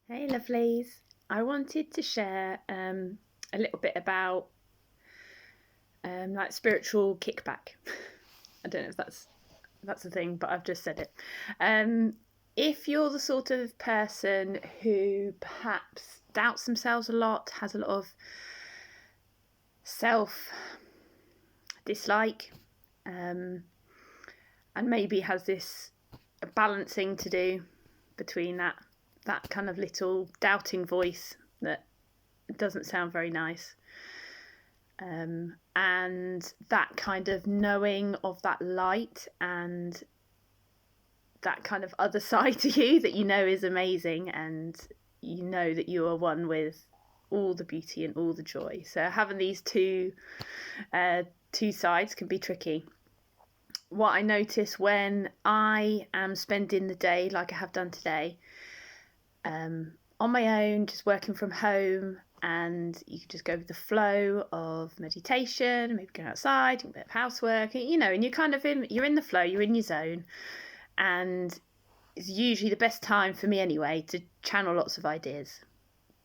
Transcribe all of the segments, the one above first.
Hey, lovelies. I wanted to share a little bit about like spiritual kickback. I don't know if that's a thing, but I've just said it. If you're the sort of person who perhaps doubts themselves a lot, has a lot of self dislike, and maybe has this balancing to do between that kind of little doubting voice that doesn't sound very nice, and that kind of knowing of that light and that kind of other side to you that you know is amazing, and you know that you are one with all the beauty and all the joy. So having these two sides can be tricky. What I notice when I am spending the day like I have done today, on my own, just working from home, and you can just go with the flow of meditation, maybe going outside, doing a bit of housework, and you're in the flow, you're in your zone, and it's usually the best time for me anyway to channel lots of ideas.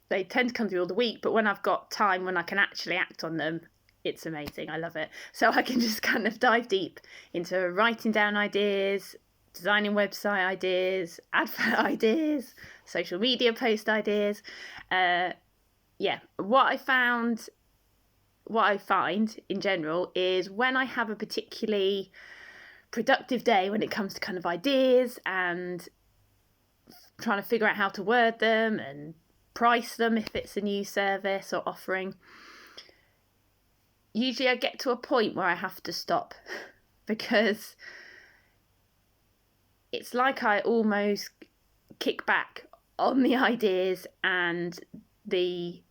They tend to come through all the week, but when I've got time when I can actually act on them, it's amazing. I love it. So I can just kind of dive deep into writing down ideas, designing website ideas, advert ideas, social media post ideas. What I find in general is when I have a particularly productive day when it comes to kind of ideas and trying to figure out how to word them and price them if it's a new service or offering, usually I get to a point where I have to stop because it's like I almost kick back on the ideas and the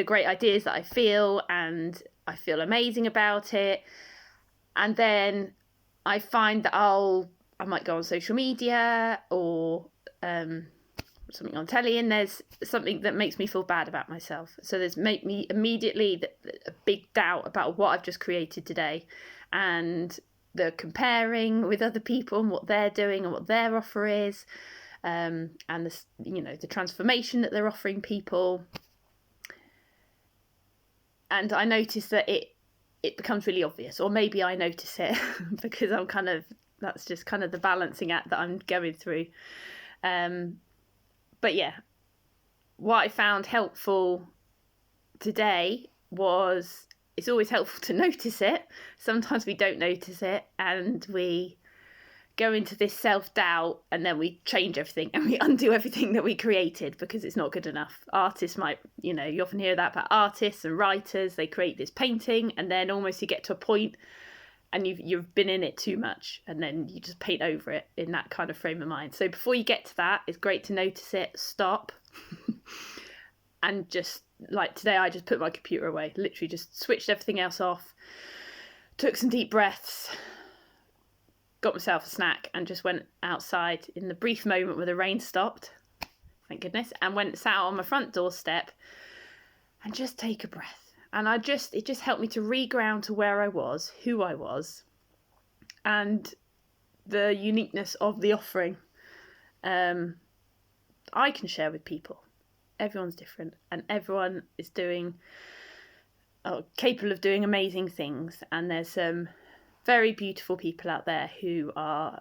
great ideas that I feel, and I feel amazing about it. And then I find that I might go on social media or something on telly, and there's something that makes me feel bad about myself. So there's make me immediately a big doubt about what I've just created today, and the comparing with other people and what they're doing and what their offer is, and the transformation that they're offering people. And I notice that it becomes really obvious, or maybe I notice it because that's just kind of the balancing act that I'm going through. But yeah, what I found helpful today was, it's always helpful to notice it. Sometimes we don't notice it and we go into this self-doubt, and then we change everything and we undo everything that we created because it's not good enough. Artists might, you often hear that about artists and writers. They create this painting and then almost you get to a point and you've been in it too much, and then you just paint over it in that kind of frame of mind. So before you get to that, it's great to notice it, stop, and just, like today, I just put my computer away, literally just switched everything else off, took some deep breaths, got myself a snack, and just went outside in the brief moment where the rain stopped, thank goodness, and sat on my front doorstep and just take a breath. And it just helped me to reground to where I was, who I was, and the uniqueness of the offering I can share with people. Everyone's different, and everyone is capable of doing amazing things. And there's some very beautiful people out there who are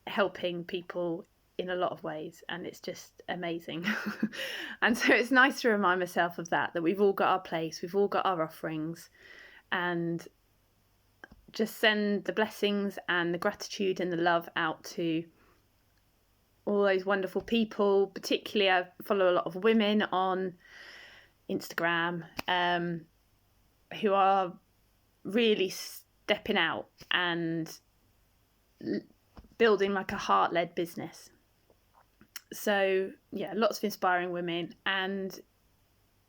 helping people in a lot of ways, and it's just amazing. And so it's nice to remind myself of that we've all got our place, we've all got our offerings, and just send the blessings and the gratitude and the love out to all those wonderful people. Particularly, I follow a lot of women on Instagram who are really stepping out and building like a heart-led business. So yeah, lots of inspiring women, and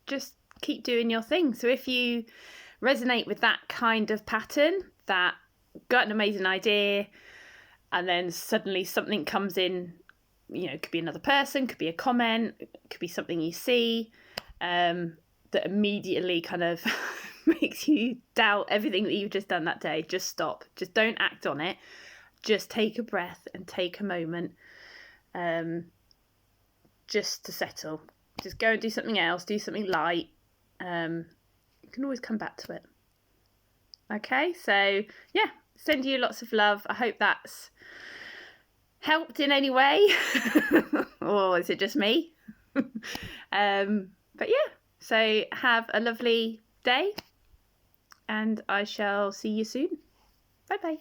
just keep doing your thing. So if you resonate with that kind of pattern, that got an amazing idea and then suddenly something comes in, it could be another person, could be a comment, it could be something you see that immediately kind of makes you doubt everything that you've just done that day, just stop. Just don't act on it. Just take a breath and take a moment just to settle. Just go and do something else, do something light. You can always come back to it. Okay, so yeah, send you lots of love. I hope that's helped in any way. Or is it just me? But yeah, so have a lovely day, and I shall see you soon. Bye bye.